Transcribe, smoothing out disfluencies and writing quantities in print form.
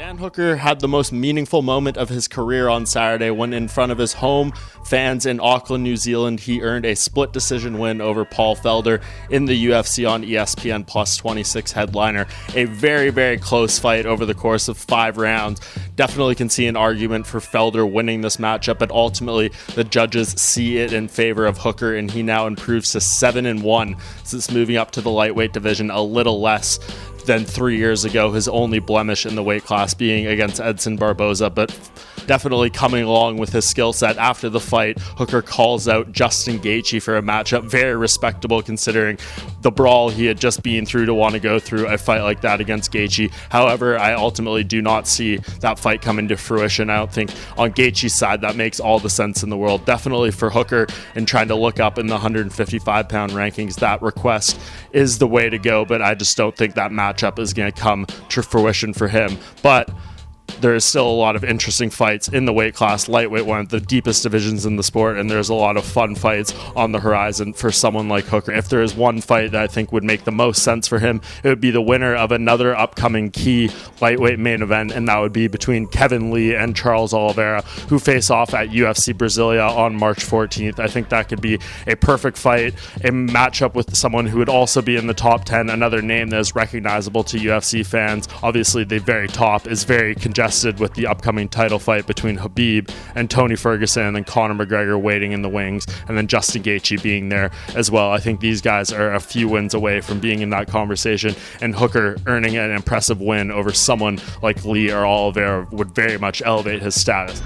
Dan Hooker had the most meaningful moment of his career on Saturday when, in front of his home fans in Auckland, New Zealand, he earned a split decision win over Paul Felder in the UFC on ESPN Plus 26 headliner. A very, very close fight over the course of 5 rounds. Definitely can see an argument for Felder winning this matchup, but ultimately the judges see it in favor of Hooker, and he now improves to 7-1 since moving up to the lightweight division, a little less than 3 years ago, his only blemish in the weight class being against Edson Barboza, but definitely coming along with his skill set. After the fight, Hooker calls out Justin Gaethje for a matchup. Very respectable considering the brawl he had just been through to want to go through a fight like that against Gaethje. However, I ultimately do not see that fight coming to fruition. I don't think on Gaethje's side that makes all the sense in the world. Definitely for Hooker, and trying to look up in the 155-pound rankings, that request is the way to go, but I just don't think that matchup is going to come to fruition for him. But there is still a lot of interesting fights in the weight class. Lightweight, one of the deepest divisions in the sport, and there's a lot of fun fights on the horizon for someone like Hooker. If there is one fight that I think would make the most sense for him, it would be the winner of another upcoming key lightweight main event, and that would be between Kevin Lee and Charles Oliveira, who face off at UFC Brasilia on March 14th. I think that could be a perfect fight, a matchup with someone who would also be in the top 10, another name that is recognizable to UFC fans. Obviously, the very top is very congested with the upcoming title fight between Khabib and Tony Ferguson, and then Conor McGregor waiting in the wings, and then Justin Gaethje being there as well. I think these guys are a few wins away from being in that conversation, and Hooker earning an impressive win over someone like Lee or Oliveira would very much elevate his status.